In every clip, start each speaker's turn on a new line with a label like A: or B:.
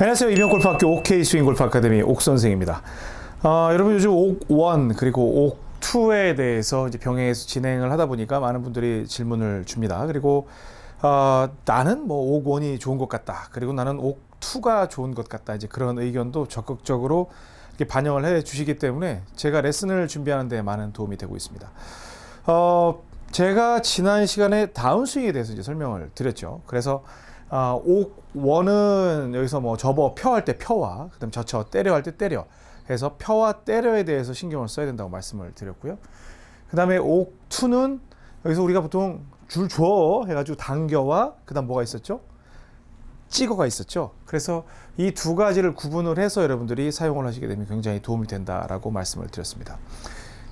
A: 안녕하세요. 이병골프학교 OK 스윙골프 아카데미 옥선생입니다. 여러분 요즘 옥1 그리고 옥2에 대해서 이제 병행해서 진행을 하다 보니까 많은 분들이 질문을 줍니다. 그리고 나는 뭐 옥1이 좋은 것 같다. 그리고 나는 옥2가 좋은 것 같다. 이제 그런 의견도 적극적으로 이렇게 반영을 해 주시기 때문에 제가 레슨을 준비하는 데 많은 도움이 되고 있습니다. 제가 지난 시간에 다운스윙에 대해서 이제 설명을 드렸죠. 그래서 옥1은 여기서 뭐 접어 펴할 때 펴와 그다음 젖혀 때려 할 때 때려 해서 펴와 때려에 대해서 신경을 써야 된다고 말씀을 드렸고요. 그 다음에 옥2는 여기서 우리가 보통 줄 줘 해가지고 당겨와 그다음 뭐가 있었죠? 찍어가 있었죠. 그래서 이 두 가지를 구분을 해서 여러분들이 사용을 하시게 되면 굉장히 도움이 된다라고 말씀을 드렸습니다.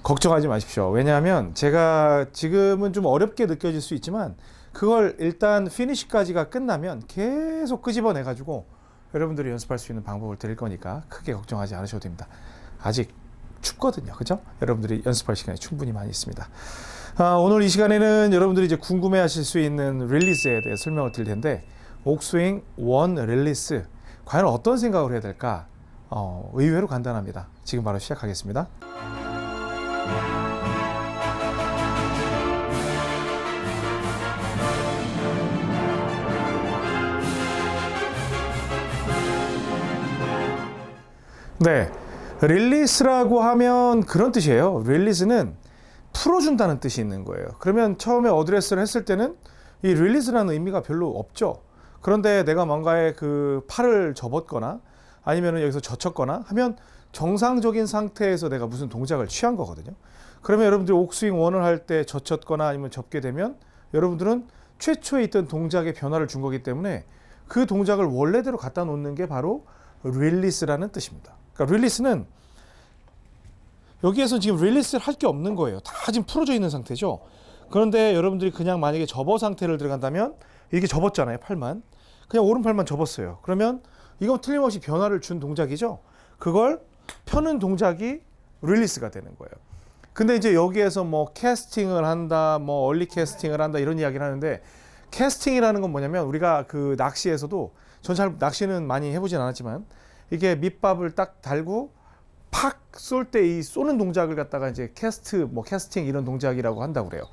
A: 걱정하지 마십시오. 왜냐하면 제가 지금은 좀 어렵게 느껴질 수 있지만 그걸 일단 피니시까지가 끝나면 계속 끄집어내 가지고 여러분들이 연습할 수 있는 방법을 드릴 거니까 크게 걱정하지 않으셔도 됩니다. 아직 춥거든요. 그죠? 여러분들이 연습할 시간이 충분히 많이 있습니다. 오늘 이 시간에는 여러분들이 이제 궁금해 하실 수 있는 릴리스에 대해 설명을 드릴 텐데 옥스윙 1 릴리스 과연 어떤 생각을 해야 될까? 의외로 간단합니다. 지금 바로 시작하겠습니다. 네, 릴리스라고 하면 그런 뜻이에요. 릴리스는 풀어준다는 뜻이 있는 거예요. 그러면 처음에 어드레스를 했을 때는 이 릴리스라는 의미가 별로 없죠. 그런데 내가 뭔가에 그 팔을 접었거나 아니면 여기서 젖혔거나 하면 정상적인 상태에서 내가 무슨 동작을 취한 거거든요. 그러면 여러분들이 옥스윙 1을 할 때 젖혔거나 아니면 접게 되면 여러분들은 최초에 있던 동작에 변화를 준 거기 때문에 그 동작을 원래대로 갖다 놓는 게 바로 릴리스라는 뜻입니다. 그러니까 릴리스는 여기에서 지금 릴리스를 할 게 없는 거예요. 다 지금 풀어져 있는 상태죠. 그런데 여러분들이 그냥 만약에 접어 상태를 들어간다면 이렇게 접었잖아요. 팔만. 그냥 오른팔만 접었어요. 그러면 이건 틀림없이 변화를 준 동작이죠. 그걸 펴는 동작이 릴리스가 되는 거예요. 근데 이제 여기에서 뭐 캐스팅을 한다, 뭐 얼리 캐스팅을 한다 이런 이야기를 하는데 캐스팅이라는 건 뭐냐면 우리가 그 낚시에서도 전 잘 낚시는 많이 해보진 않았지만 이게 밑밥을 딱 달고 팍 쏠 때 이 쏘는 동작을 갖다가 이제 캐스팅 이런 동작이라고 한다고 그래요.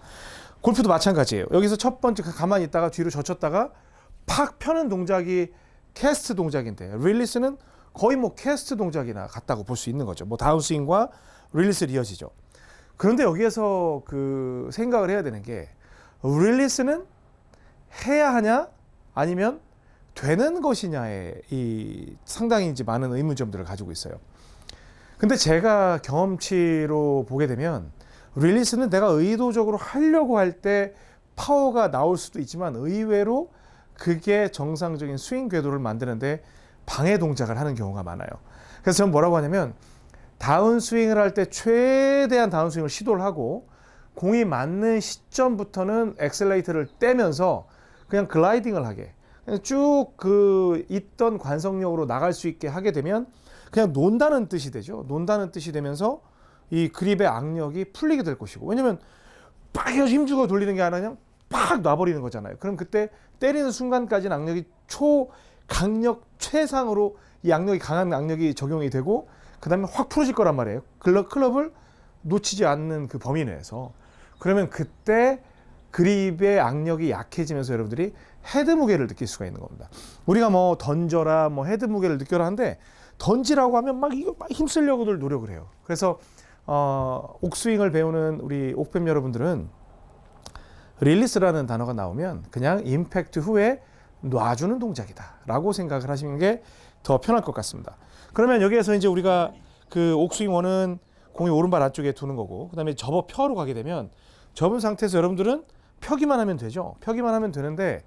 A: 골프도 마찬가지예요. 여기서 첫 번째 가만히 있다가 뒤로 젖혔다가 팍 펴는 동작이 캐스트 동작인데 릴리스는 거의 뭐 캐스트 동작이나 같다고 볼 수 있는 거죠. 뭐 다운스윙과 릴리스를 이어지죠. 그런데 여기에서 그 생각을 해야 되는 게 릴리스는 해야 하냐 아니면 되는 것이냐에 이 상당히 이제 많은 의문점들을 가지고 있어요. 근데 제가 경험치로 보게 되면 릴리스는 내가 의도적으로 하려고 할 때 파워가 나올 수도 있지만 의외로 그게 정상적인 스윙 궤도를 만드는데 방해 동작을 하는 경우가 많아요. 그래서 저는 뭐라고 하냐면 다운스윙을 할 때 최대한 다운스윙을 시도를 하고 공이 맞는 시점부터는 엑셀레이터를 떼면서 그냥 글라이딩을 하게 쭉 그 있던 관성력으로 나갈 수 있게 하게 되면 그냥 논다는 뜻이 되죠. 논다는 뜻이 되면서 이 그립의 악력이 풀리게 될 것이고 왜냐면 빡 힘주고 돌리는 게 아니라 그냥 팍 놔버리는 거잖아요. 그럼 그때 때리는 순간까지는 악력이 초강력 최상으로 이 악력이 강한 악력이 적용이 되고 그 다음에 확 풀어질 거란 말이에요. 클럽을 놓치지 않는 그 범위 내에서. 그러면 그때 그립의 악력이 약해지면서 여러분들이 헤드 무게를 느낄 수가 있는 겁니다. 우리가 뭐 던져라, 뭐 헤드 무게를 느껴라 하는데 던지라고 하면 막 이거 막 힘쓰려고들 노력을 해요. 그래서 옥스윙을 배우는 우리 옥뱀 여러분들은 릴리스라는 단어가 나오면 그냥 임팩트 후에 놔주는 동작이다라고 생각을 하시는 게 더 편할 것 같습니다. 그러면 여기에서 이제 우리가 그 옥스윙 1은 공이 오른발 안쪽에 두는 거고 그다음에 접어 펴로 가게 되면 접은 상태에서 여러분들은 펴기만 하면 되죠. 펴기만 하면 되는데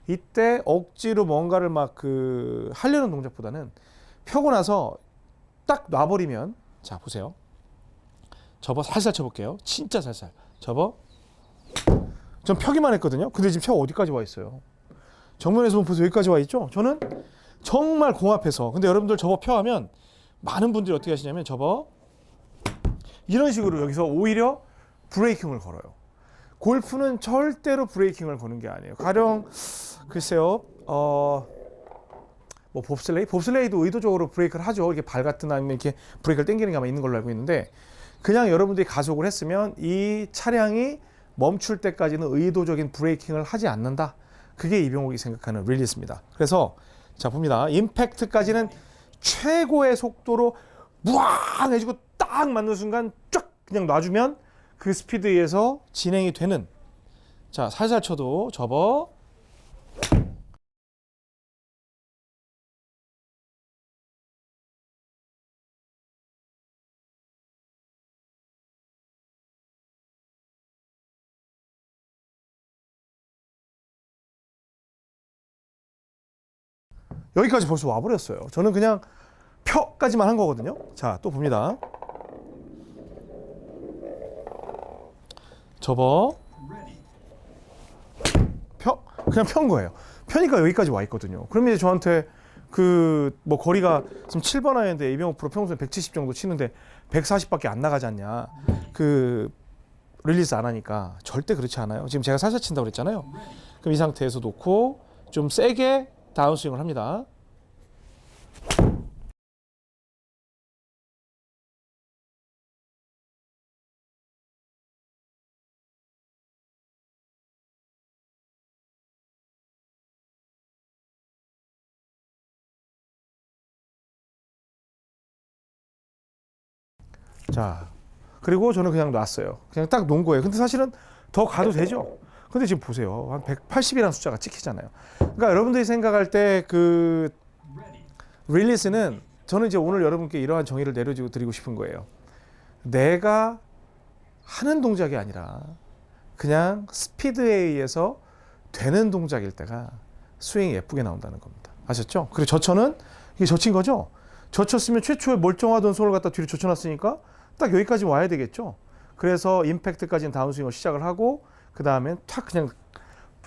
A: 이때 억지로 뭔가를 막 그 하려는 동작보다는 펴고 나서 딱 놔버리면 자 보세요. 접어 살살 쳐볼게요. 진짜 살살 접어. 전 펴기만 했거든요. 근데 지금 펴가 어디까지 와 있어요? 정면에서 보면 보세요. 여기까지 와 있죠. 저는 정말 공 앞에서 근데 여러분들 접어 펴 하면 많은 분들이 어떻게 하시냐면 접어 이런 식으로 여기서 오히려 브레이킹을 걸어요. 골프는 절대로 브레이킹을 거는 게 아니에요. 가령 글쎄요 뭐 봅슬레이도 의도적으로 브레이크를 하죠. 이렇게 발 같은 아니면 이렇게 브레이크를 당기는 게 아마 있는 걸로 알고 있는데 그냥 여러분들이 가속을 했으면 이 차량이 멈출 때까지는 의도적인 브레이킹을 하지 않는다. 그게 이병옥이 생각하는 릴리스입니다. 그래서 자 봅니다. 임팩트까지는 최고의 속도로 무앙 해주고 딱 맞는 순간 쫙 그냥 놔주면 그 스피드에 의해서 진행이 되는 자 살살 쳐도 접어 여기까지 벌써 와버렸어요. 저는 그냥 펴까지만 한 거거든요. 자, 또 봅니다. 접어. 펴. 그냥 편 거예요. 펴니까 여기까지 와 있거든요. 그러면 이제 저한테 그 뭐 거리가 지금 7번 아이인데 이병옥 프로 평소에 170 정도 치는데 140밖에 안 나가지 않냐. 그 릴리스 안 하니까 절대 그렇지 않아요. 지금 제가 살살 친다고 그랬잖아요. 그럼 이 상태에서 놓고 좀 세게 다운스윙을 합니다. 자, 그리고 저는 그냥 놨어요. 그냥 딱 놓은 거예요. 근데 사실은 더 가도 되죠. 근데 지금 보세요. 한 180이라는 숫자가 찍히잖아요. 그러니까 여러분들이 생각할 때 그 릴리스는 저는 이제 오늘 여러분께 이러한 정의를 내려드리고 싶은 거예요. 내가 하는 동작이 아니라 그냥 스피드에 의해서 되는 동작일 때가 스윙이 예쁘게 나온다는 겁니다. 아셨죠? 그리고 저쳐는 이게 젖힌 거죠? 젖혔으면 최초에 멀쩡하던 손을 갖다 뒤로 젖혀놨으니까 딱 여기까지 와야 되겠죠? 그래서 임팩트까지는 다운스윙을 시작을 하고 그 다음에 탁 그냥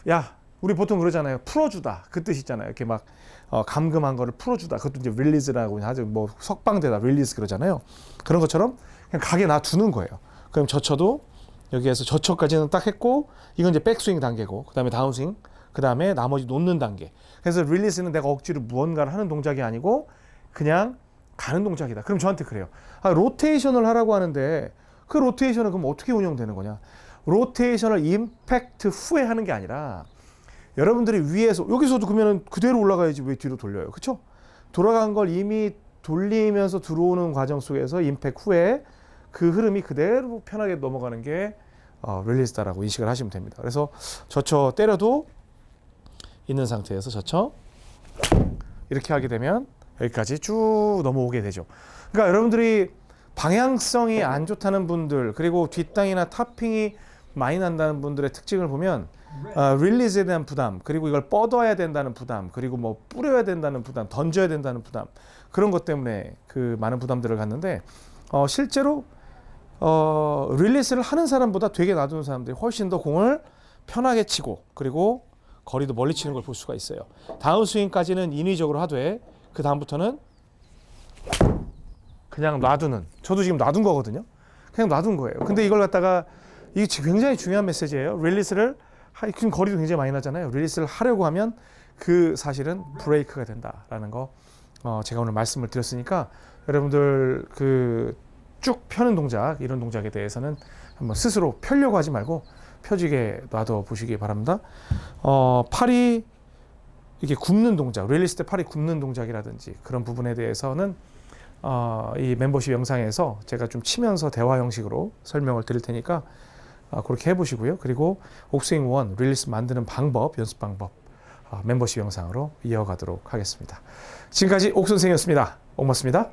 A: 야 우리 보통 그러잖아요. 풀어주다 그 뜻 있잖아요. 이렇게 막 감금한 거를 풀어주다. 그것도 이제 릴리즈라고 하죠. 뭐 석방되다 릴리즈 그러잖아요. 그런 것처럼 그냥 가게 놔두는 거예요. 그럼 저쳐도 여기에서 저쳐까지는 딱 했고 이건 이제 백스윙 단계고 그 다음에 다운스윙 그 다음에 나머지 놓는 단계. 그래서 릴리즈는 내가 억지로 무언가를 하는 동작이 아니고 그냥 가는 동작이다. 그럼 저한테 그래요. 로테이션을 하라고 하는데 그 로테이션은 그럼 어떻게 운영되는 거냐? 로테이션을 임팩트 후에 하는 게 아니라 여러분들이 위에서 여기서도 그러면 그대로 올라가야지 왜 뒤로 돌려요? 그렇죠? 돌아간 걸 이미 돌리면서 들어오는 과정 속에서 임팩트 후에 그 흐름이 그대로 편하게 넘어가는 게 릴리스다라고 인식을 하시면 됩니다. 그래서 저쳐 때려도 있는 상태에서 저쳐 이렇게 하게 되면 여기까지 쭉 넘어오게 되죠. 그러니까 여러분들이 방향성이 안 좋다는 분들 그리고 뒷땅이나 탑핑이 많이 난다는 분들의 특징을 보면 릴리즈에 대한 부담 그리고 이걸 뻗어야 된다는 부담 그리고 뭐 뿌려야 된다는 부담 던져야 된다는 부담 그런 것 때문에 그 많은 부담들을 갖는데 실제로 릴리스를 하는 사람보다 되게 놔두는 사람들이 훨씬 더 공을 편하게 치고 그리고 거리도 멀리 치는 걸 볼 수가 있어요. 다운스윙까지는 인위적으로 하되 그 다음부터는 그냥 놔두는 저도 지금 놔둔 거거든요. 그냥 놔둔 거예요. 근데 이걸 갖다가 이게 굉장히 중요한 메시지예요. 릴리스를 지금 거리도 굉장히 많이 나잖아요. 릴리스를 하려고 하면 그 사실은 브레이크가 된다라는 거 제가 오늘 말씀을 드렸으니까 여러분들 그 쭉 펴는 동작 이런 동작에 대해서는 한번 스스로 펴려고 하지 말고 펴지게 놔둬 보시기 바랍니다. 팔이 이렇게 굽는 동작, 릴리스 때 팔이 굽는 동작이라든지 그런 부분에 대해서는 이 멤버십 영상에서 제가 좀 치면서 대화 형식으로 설명을 드릴 테니까 그렇게 해보시고요. 그리고 옥스윙 1 릴리스 만드는 방법, 연습 방법 멤버십 영상으로 이어가도록 하겠습니다. 지금까지 옥 선생이었습니다. 옥 맞습니다.